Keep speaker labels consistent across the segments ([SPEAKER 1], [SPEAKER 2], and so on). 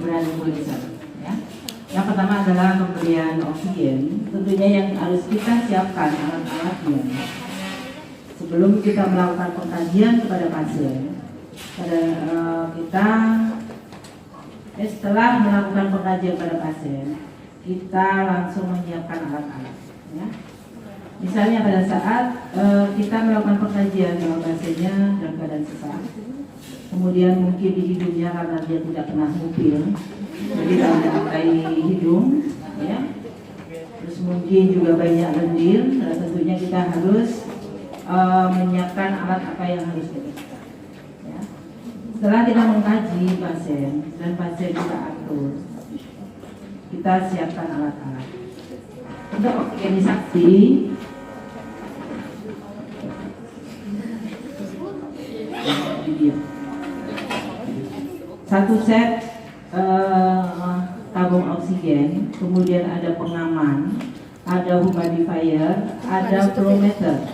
[SPEAKER 1] pemberian nebulizer. Ya. Yang pertama adalah pemberian oksigen. Tentunya yang harus kita siapkan alat-alatnya sebelum kita melakukan pengkajian kepada pasien. Setelah melakukan pengkajian pada pasien, kita langsung menyiapkan alat-alat. Ya. Misalnya pada saat kita melakukan pengkajian bahwa pasiennya dalam keadaan sesak, kemudian mungkin di hidungnya karena dia tidak pernah ngupil, jadi tidak pakai hidung, ya. Terus mungkin juga banyak lendir, tentunya kita harus menyiapkan alat apa yang harus kita. Ya. Setelah kita mengkaji pasien dan pasien kita atur, kita siapkan alat-alat. Untuk oksigenisasi, satu set tabung oksigen, kemudian ada pengaman, ada humidifier, ada flow meter.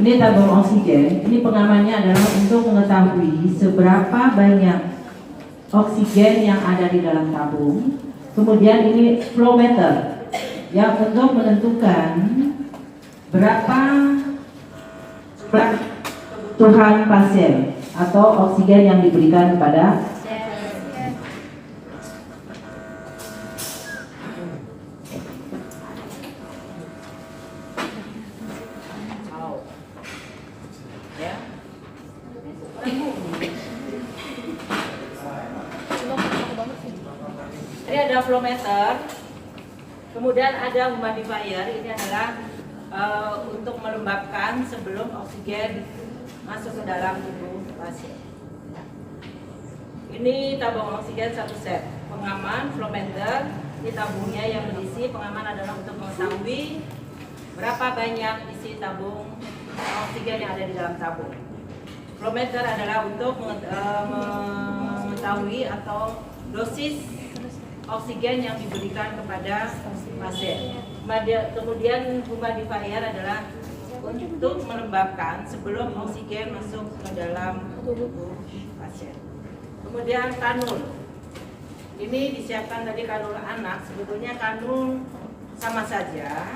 [SPEAKER 1] Ini tabung oksigen, ini pengamannya adalah untuk mengetahui seberapa banyak oksigen yang ada di dalam tabung. Kemudian ini flow meter yang untuk menentukan berapa kebutuhan pasien atau oksigen yang diberikan kepada ini ada flow meter, kemudian ada humidifier. Ini adalah untuk melembabkan sebelum oksigen masuk ke dalam tubuh pasien. Ini tabung oksigen satu set, pengaman, flow meter. Ini tabungnya yang berisi, pengaman adalah untuk mengetahui berapa banyak isi tabung oksigen yang ada di dalam tabung. Flow meter adalah untuk mengetahui atau dosis oksigen yang diberikan kepada pasien. Kemudian humidifier adalah untuk melembabkan sebelum oksigen masuk ke dalam tubuh pasien. Kemudian kanul. Ini disiapkan tadi kanul anak. Sebetulnya kanul sama saja.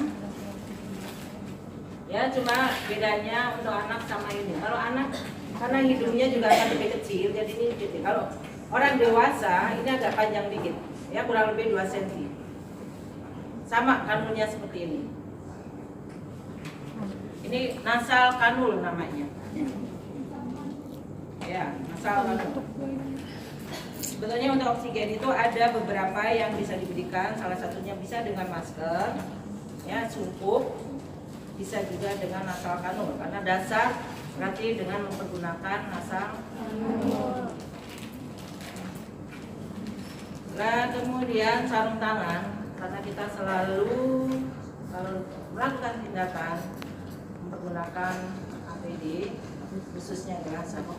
[SPEAKER 1] Ya, cuma bedanya untuk anak sama ini. Kalau anak karena hidungnya juga akan lebih kecil, jadi ini gitu. Kalau orang dewasa ini agak panjang dikit. Ya, kurang lebih 2 cm. Sama kanulnya seperti ini. Ini nasal kanul namanya. Ya, nasal kanul. Sebetulnya untuk oksigen itu ada beberapa yang bisa diberikan. Salah satunya bisa dengan masker, ya, sungkup, bisa juga dengan nasal kanul. Karena dasar berarti dengan mempergunakan nasal kanul. Nah, kemudian sarung tangan, karena kita selalu melakukan tindakan menggunakan APD, khususnya adalah sabuk.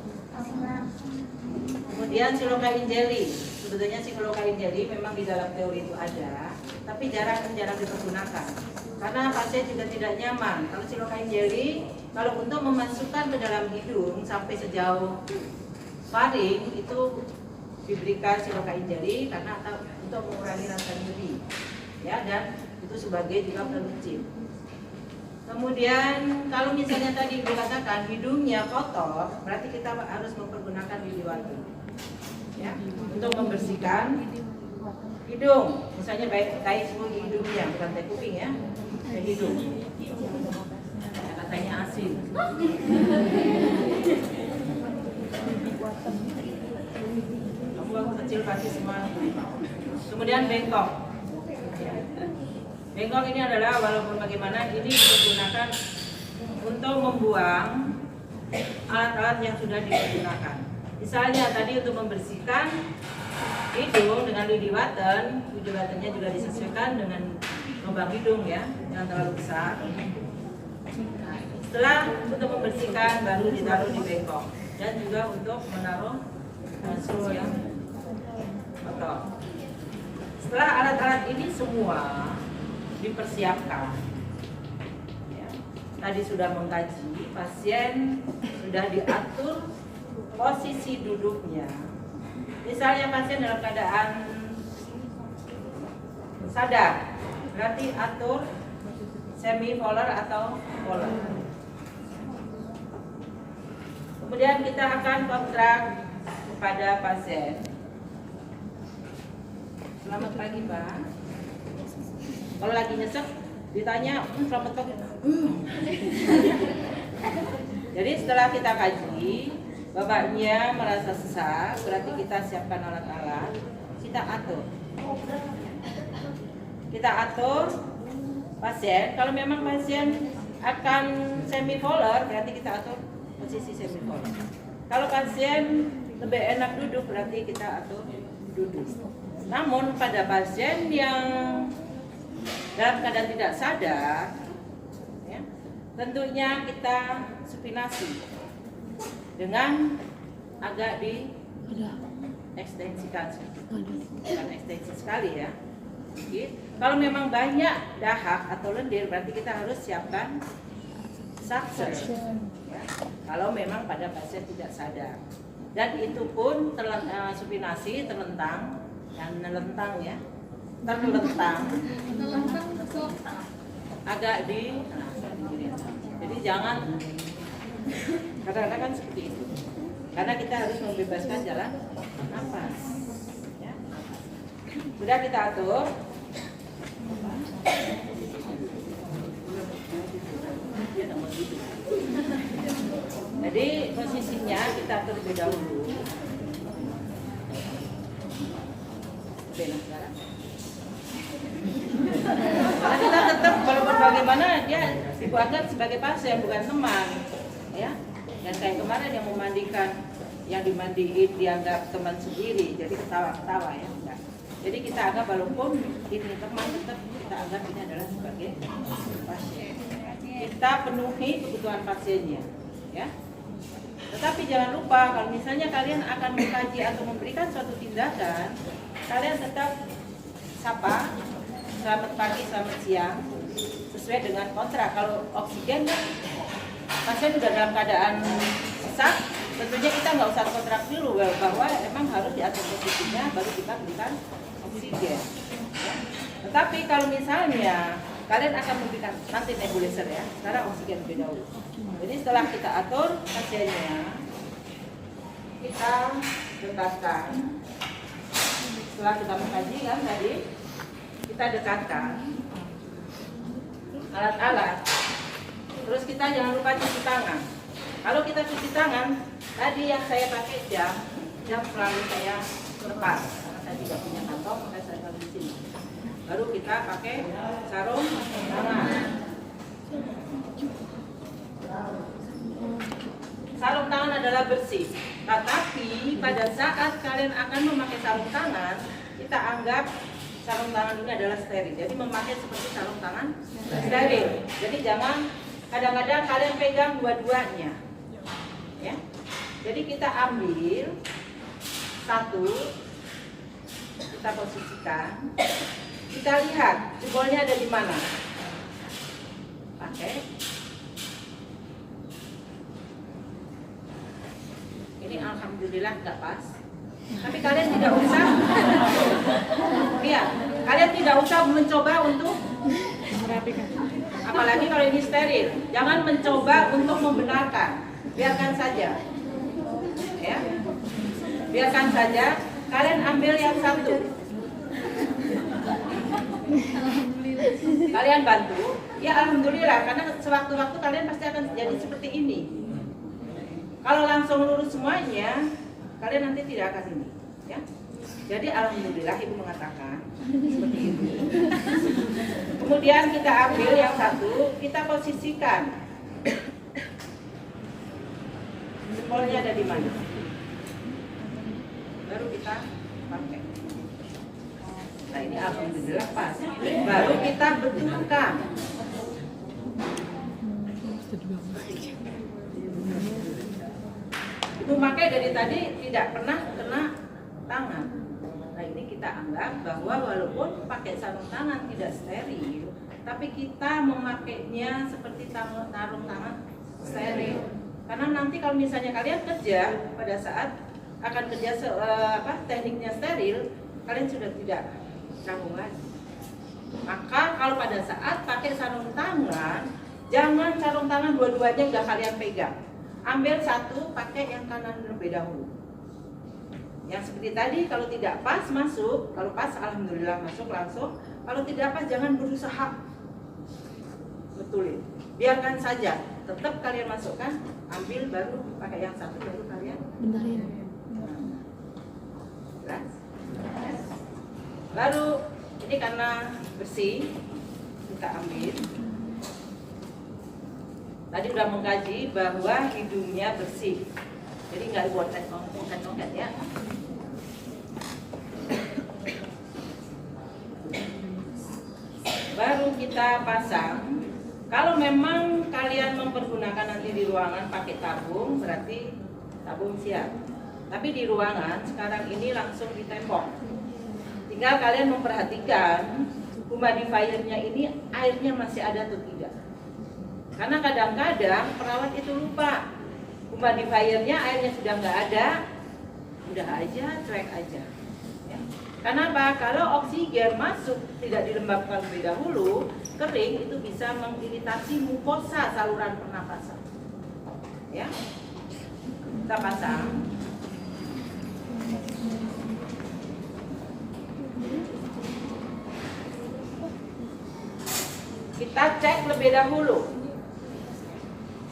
[SPEAKER 1] Kemudian silokain jelly. Sebetulnya silokain jelly memang di dalam teori itu ada, tapi jarang dipergunakan karena pasien juga tidak nyaman. Kalau silokain jelly, kalau untuk memasukkan ke dalam hidung sampai sejauh faring itu diberikan silokain jelly karena untuk mengurangi rasa nyeri, ya, dan itu sebagai juga penutup. Kemudian kalau misalnya tadi dikatakan hidungnya kotor, berarti kita harus mempergunakan lidi water, ya, untuk membersihkan hidung. Misalnya baik kait di hidungnya, bukan tai kuping, ya, tai hidung. Katanya asin. Kecil pasti semua. Kemudian bengkok. Bengkok ini adalah walaupun bagaimana ini digunakan untuk membuang alat-alat yang sudah digunakan. Misalnya tadi untuk membersihkan hidung dengan lidi waten, lidi watennya juga disesuaikan dengan lubang hidung, ya, jangan terlalu besar. Setelah untuk membersihkan baru ditaruh di bengkok, dan juga untuk menaruh susu yang kotor. Setelah alat-alat ini semua dipersiapkan, ya, tadi sudah mengkaji, pasien sudah diatur posisi duduknya. Misalnya pasien dalam keadaan sadar, berarti atur semi polar atau polar. Kemudian kita akan kontrak kepada pasien. Selamat pagi, Pak. Kalau lagi nyesek ditanya, selamat pagi. Jadi setelah kita kaji, bapaknya merasa sesak, berarti kita siapkan alat-alat, kita atur. Kita atur pasien. Kalau memang pasien akan semipolar, berarti kita atur posisi semipolar. Kalau pasien lebih enak duduk, berarti kita atur duduk. Namun pada pasien yang dalam keadaan tidak sadar, ya, tentunya kita supinasi dengan agak di ekstensikan, bukan ekstensi sekali ya. Kalau memang banyak dahak atau lendir, berarti kita harus siapkan suction. Ya. Kalau memang pada pasien tidak sadar, dan itu pun supinasi terlentang dan nelentang ya, terlentang agak di, jadi jangan kadang-kadang kan seperti itu, karena kita harus membebaskan jalan nafas. Ya. Sudah kita atur. Jadi posisinya kita atur terlebih dahulu. Karena kita tetap walaupun bagaimana dia dianggap sebagai pasien bukan teman, ya. Dan kayak kemarin yang memandikan, yang dimandiin dianggap teman sendiri, jadi ketawa-ketawa ya. Enggak. Jadi kita anggap walaupun ini teman, tetap kita anggap ini adalah sebagai pasien. Kita penuhi kebutuhan pasiennya, ya. Tetapi jangan lupa kalau misalnya kalian akan mengkaji atau memberikan suatu tindakan, kalian tetap sapa, selamat pagi, selamat siang, sesuai dengan kontrak. Kalau oksigen kan pasien sudah dalam keadaan sesak, tentunya kita nggak usah kontrak dulu bahwa emang harus diatur posisinya baru kita berikan oksigen. Ya. Tetapi kalau misalnya kalian akan memberikan nanti nebulizer ya, sekarang oksigen lebih dahulu. Jadi setelah kita atur pasiennya, kita dekatkan. Setelah kita mengkaji kan tadi, kita dekatkan alat-alat. Terus kita jangan lupa cuci tangan. Kalau kita cuci tangan, tadi yang saya pakai jam selalu saya lepas karena saya tidak punya kantong, maka saya taruh di sini. Baru kita pakai sarung tangan. Sarung tangan adalah bersih. Tetapi pada saat kalian akan memakai sarung tangan, kita anggap sarung tangan ini adalah steril. Jadi memakai seperti sarung tangan steril. Jadi jangan kadang-kadang kalian pegang dua-duanya. Ya. Jadi kita ambil satu, kita posisikan, kita lihat jebolnya ada di mana. Pakai. Ini alhamdulillah nggak pas. Tapi kalian tidak usah, iya, kalian tidak usah mencoba untuk merapikan. Apalagi kalau ini steril, jangan mencoba untuk membenarkan. Biarkan saja, ya, biarkan saja. Kalian ambil yang satu. Kalian bantu, ya alhamdulillah, karena sewaktu-waktu kalian pasti akan jadi seperti ini. Kalau langsung lurus semuanya, kalian nanti tidak akan ini, ya. Jadi alhamdulillah ibu mengatakan seperti ini. Kemudian kita ambil yang satu, kita posisikan. Jempolnya ada di mana? Baru kita pakai. Nah ini alhamdulillah pas. Baru kita betulkan. Ibu pakai dari tadi tidak pernah kena tangan. Nah ini kita anggap bahwa walaupun pakai sarung tangan tidak steril, tapi kita memakainya seperti sarung tangan steril. Karena nanti kalau misalnya kalian kerja pada saat akan kerja tekniknya steril, kalian sudah tidak canggung lagi. Maka kalau pada saat pakai sarung tangan, jangan sarung tangan dua-duanya udah kalian pegang. Ambil satu, pakai yang kanan terlebih dahulu. Yang seperti tadi, kalau tidak pas masuk, kalau pas alhamdulillah masuk langsung. Kalau tidak pas jangan berusaha betulin. Biarkan saja, tetap kalian masukkan, ambil baru pakai yang satu baru kalian
[SPEAKER 2] benerin.
[SPEAKER 1] Jelas? Baru ini karena bersih kita ambil. Tadi udah mengkaji bahwa hidungnya bersih, jadi nggak dibotet-botet ya. Baru kita pasang. Kalau memang kalian mempergunakan nanti di ruangan pakai tabung, berarti tabung siap. Tapi di ruangan sekarang ini langsung di tembok. Tinggal kalian memperhatikan humidifier-nya ini airnya masih ada atau tidak. Karena kadang-kadang perawat itu lupa humidifier-nya airnya sudah nggak ada, udah aja, cuek aja. Ya. Kenapa? Kalau oksigen masuk tidak dilembabkan terlebih dahulu, kering itu bisa mengiritasi mukosa saluran pernapasan. Ya, kita pasang. Kita cek lebih dahulu.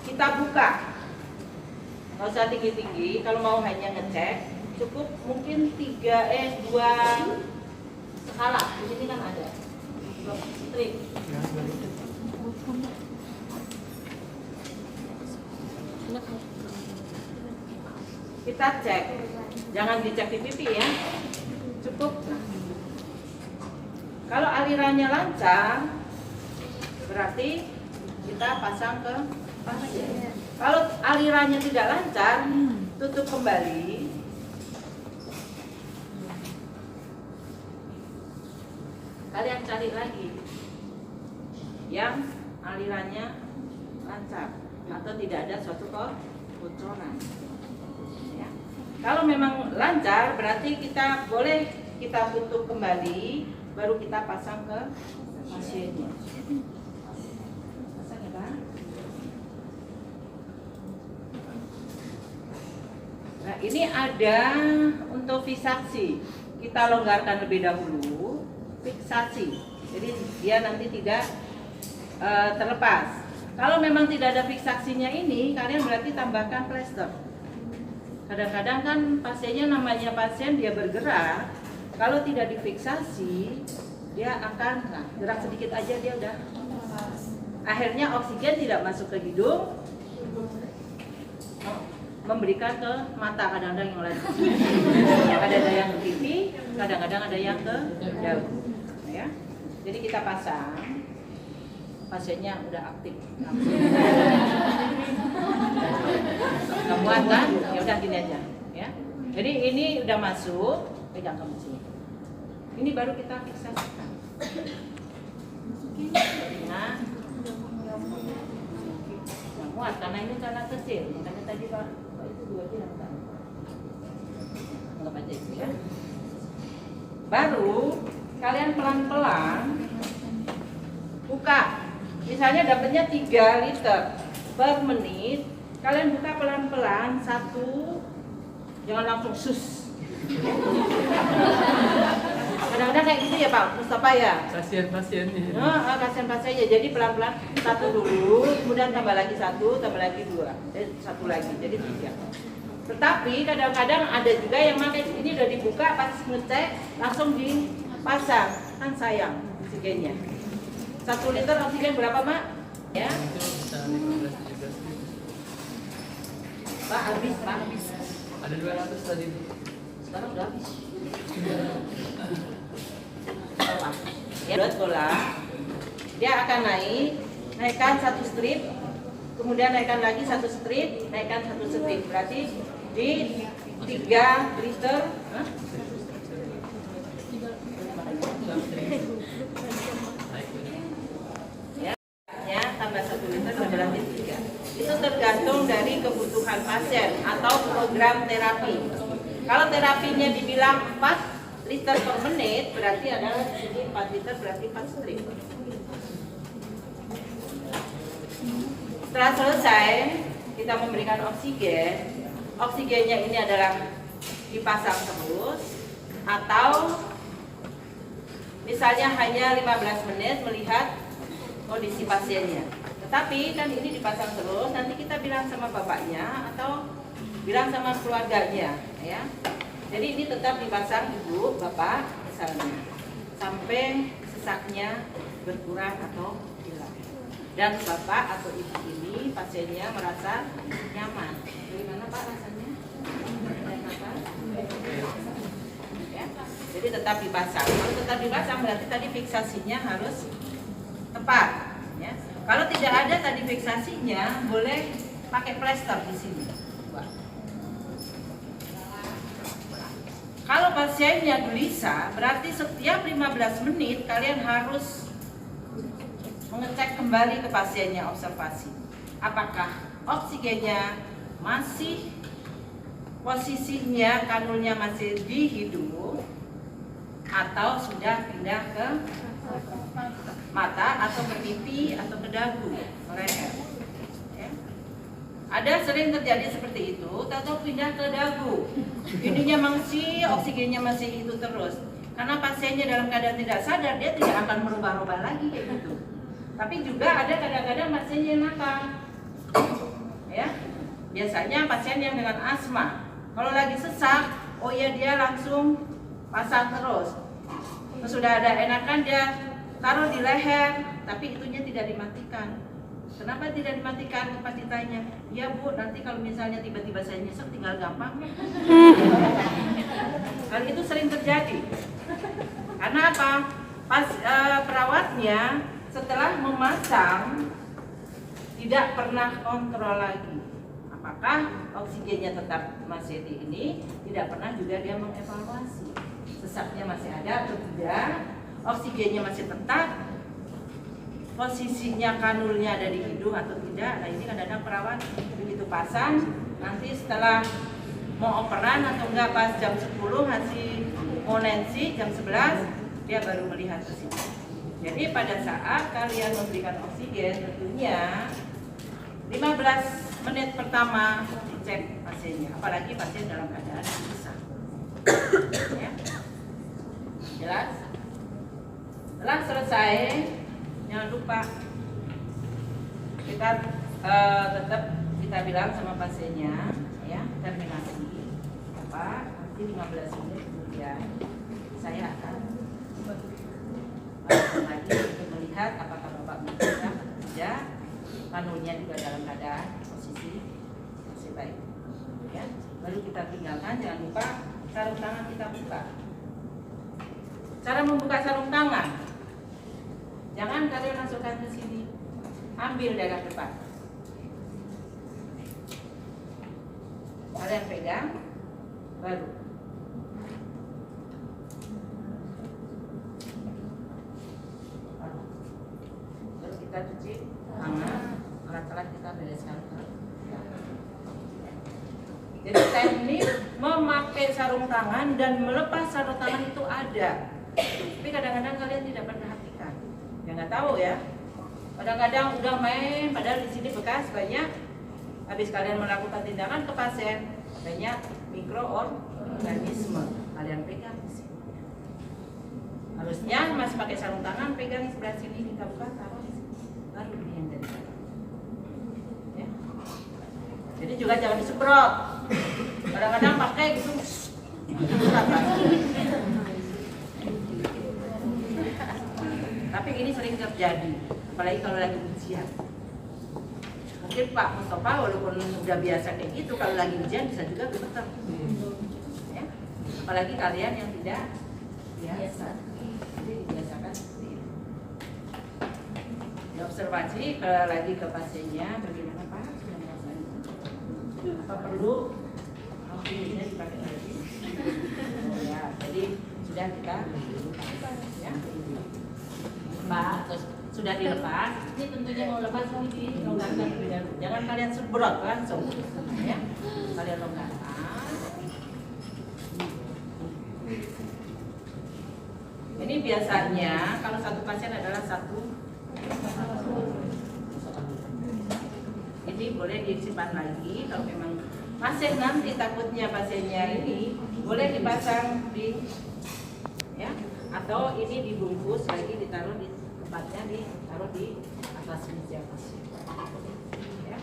[SPEAKER 1] Kita buka. Nggak usah tinggi-tinggi. Kalau mau hanya ngecek, cukup mungkin 2 skala. Di sini kan ada. Strip. Kita cek. Jangan dicek di pipi ya. Cukup. Kalau alirannya lancar, berarti kita pasang ke pasien. Kalau alirannya tidak lancar, tutup kembali. Kalian cari lagi yang alirannya lancar atau tidak ada suatu kebocoran. Ya. Kalau memang lancar, berarti kita boleh kita tutup kembali, baru kita pasang ke pasiennya. Pasang ya Pak. Nah ini ada untuk fiksasi. Kita longgarkan lebih dahulu, fiksasi. Jadi dia nanti tidak terlepas. Kalau memang tidak ada fiksasinya ini, kalian berarti tambahkan plester. Kadang-kadang kan pasiennya namanya pasien dia bergerak. Kalau tidak difiksasi, dia akan gerak sedikit aja dia udah. Akhirnya oksigen tidak masuk ke hidung, memberikan ke mata kadang-kadang yang lain. Ada yang ke pipi, kadang-kadang ada yang ke dagu. Ya. Jadi kita pasang, pasiennya udah aktif. Kemuat kan? Ya udah gini aja. Ya. Jadi ini udah masuk, pegang ke sini. Ini baru kita fiksasikan. Nah, muat karena ini karena kecil, makanya tadi Pak itu 2 jam kan. Anggap aja itu ya. Baru kalian pelan-pelan buka. Misalnya dapatnya 3 liter per menit, kalian buka pelan-pelan 1, jangan langsung sus. Kadang-kadang kayak gitu ya Pak Mustafa ya.
[SPEAKER 3] Pasien-pasien.
[SPEAKER 1] Pasien-pasiennya. Jadi pelan-pelan 1 dulu, kemudian tambah lagi 1, tambah lagi 2, 1 lagi, jadi 3. Tetapi kadang-kadang ada juga yang pakai ini udah dibuka pas ngecek langsung dipasang, kan sayang oksigennya. 1 liter oksigen berapa Mak? Ya. Pak habis, Pak habis.
[SPEAKER 3] Ada 200 tadi.
[SPEAKER 1] Sekarang udah habis. Ya, buat bola, dia akan naikkan 1 strip, kemudian naikkan lagi 1 strip, naikkan 1 strip. Berarti di 3 liter.
[SPEAKER 2] dari kebutuhan pasien atau program terapi. Kalau terapinya dibilang 4 liter per menit, berarti adalah di sini 4 liter berarti 4 strip. Setelah selesai, kita memberikan oksigen. Oksigennya ini adalah dipasang terus atau misalnya hanya 15 menit melihat kondisi pasiennya. Tetapi kan ini dipasang terus, nanti kita bilang sama bapaknya atau bilang sama keluarganya, ya. Jadi ini tetap dipasang ibu, bapak misalnya, sampai sesaknya berkurang atau hilang. Dan bapak atau ibu ini pasiennya merasa nyaman. Bagaimana Pak rasanya? Ya. Jadi tetap dipasang. Kalau tetap dipasang berarti tadi fiksasinya harus tepat. Ya. Kalau tidak ada tadi fiksasinya, boleh pakai plester di sini. Kalau pasiennya gelisah, berarti setiap 15 menit kalian harus mengecek kembali ke pasiennya, observasi. Apakah oksigennya masih posisinya, kanulnya masih di hidung atau sudah pindah ke mata atau ke pipi atau ke dagu, leher. Ya. Ada sering terjadi seperti itu, atau pindah ke dagu. Ininya masih, oksigennya masih itu terus. Karena pasiennya dalam keadaan tidak sadar, dia tidak akan merubah-rubah lagi kayak gitu. Tapi juga ada kadang-kadang pasiennya nakal. Ya. Biasanya pasien yang dengan asma, kalau lagi sesak, oh ya dia langsung pasang terus. Sudah ada enakan dia taruh di leher, tapi itunya tidak dimatikan. Kenapa tidak dimatikan? Pas ditanya, ya Bu, nanti kalau misalnya tiba-tiba saya nyesek tinggal gampang. Hal itu sering terjadi. Karena apa? Pas perawatnya setelah memasang tidak pernah kontrol lagi. Apakah oksigennya tetap masih di ini? Tidak pernah juga dia mengevaluasi. Sesaknya masih ada atau tidak? Oksigennya masih tetap, posisinya kanulnya ada di hidung atau tidak. Nah ini kadang-kadang perawat begitu pasang, nanti setelah mau operan atau enggak pas jam 10 hasil monensi jam 11 dia baru melihat ke sini. Jadi pada saat kalian memberikan oksigen tentunya 15 menit pertama dicek pasiennya, apalagi pasien dalam keadaan gelisah. Ya. Jelas? Setelah selesai, jangan lupa kita tetap kita bilang sama pasiennya, ya, terminasi apa nanti 15 menit kemudian saya akan lagi untuk melihat apakah bapak bisa atau tidak, kanulnya juga dalam keadaan posisi masih baik, ya. Lalu kita tinggalkan, jangan lupa sarung tangan kita buka. Cara membuka sarung tangan, jangan kalian masukkan ke sini, ambil dari depan. Kalian pegang, baru. Terus kita cuci tangan, alat-alat kita bereskan. Jadi teknik memakai sarung tangan dan melepas sarung tangan itu ada. Tapi kadang-kadang kalian tidak perhatikan. Ya nggak tahu ya. Kadang-kadang udah main, padahal di sini bekas banyak. Habis kalian melakukan tindakan ke pasien, banyak mikroorganisme. Kalian pegang di sini. Harusnya masih pakai sarung tangan, pegang sebelah sini, kita buka, taruh di sini. Baru yang dari sana. Ya. Jadi juga jangan disemprot. Kadang-kadang pakai gitu. Tapi ini sering terjadi, apalagi kalau lagi ujian. Mungkin Pak Mustafa walaupun udah biasa kayak gitu, kalau lagi ujian bisa juga gemeter. Ya? Apalagi kalian yang tidak biasa. Jadi dibiasakan seperti itu. Diobservasi lagi ke pasiennya, bagaimana Pak? Sudah merasakan? Apa perlu oksigennya dipakai lagi? Ya, jadi sudah kita ya. Pak, terus sudah dilepas, ini tentunya mau lepas ini dilonggarkan lebih dahulu. Jangan kalian sebrot langsung, ya. Kalian longgarkan. Ini biasanya kalau satu pasien adalah satu. Ini boleh disimpan lagi kalau memang masih nanti takutnya pasiennya ini boleh dipasang di, ya, atau ini dibungkus lagi ditaruh di tempatnya, ditaruh di atas meja pasien. Ya.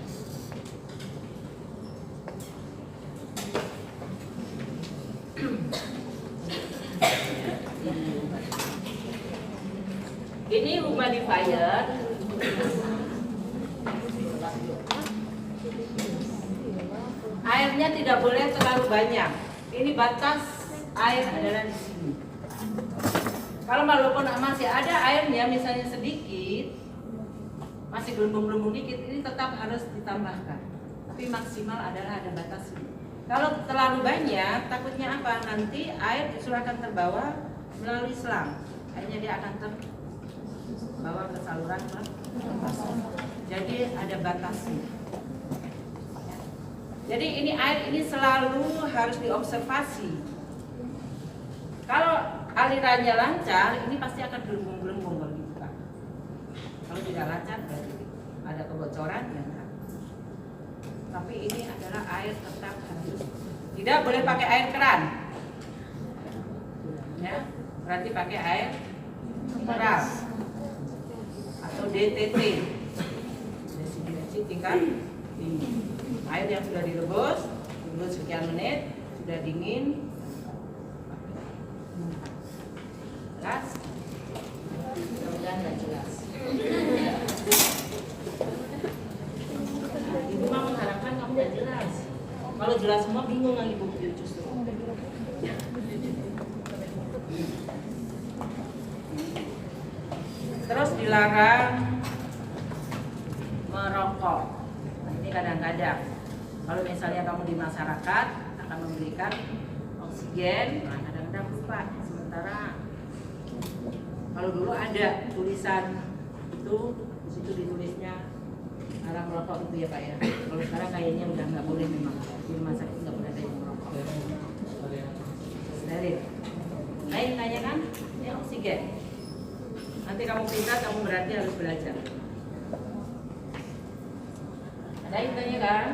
[SPEAKER 2] Ini humidifier. Airnya tidak boleh terlalu banyak. Ini batas air adalah di sini. Kalau walaupun masih ada airnya, misalnya sedikit, masih gelembung-gelembung dikit, ini tetap harus ditambahkan. Tapi maksimal adalah ada batas ini. Kalau terlalu banyak, takutnya apa? Nanti air justru akan terbawa melalui selang. Akhirnya dia akan terbawa ke saluran pernapasan. Jadi ada batasnya. Jadi ini air ini selalu harus diobservasi. Kalau alirannya lancar, ini pasti akan gelembung-gelembung kalau dibuka. Kalau tidak lancar, berarti ada kebocoran ya. Tapi ini adalah air tetap harus, tidak boleh pakai air keran. Ya, berarti pakai air mineral atau DTT. Desinfeksi tingkat tinggi. Air yang sudah direbus, tunggu sekian menit, sudah dingin. Jelas? Mudah-mudahan nggak jelas. Ibu mah mengharapkan kamu udah jelas. Kalau jelas semua bingung lagi ibu justru. Terus dilarang merokok. Nah, ini kadang-kadang kalau misalnya kamu di masyarakat akan memberikan oksigen, nah kadang-kadang lupa. Sementara kalau dulu ada tulisan itu, di situ ditulisnya larang merokok itu ya Pak ya. Kalau sekarang kayaknya udah nggak boleh, memang di rumah sakit nggak boleh ada yang merokok. Steril. Lain tanya kan? Ini oksigen. Nanti kamu pindah, kamu berarti harus belajar. Ada yang tanya kan?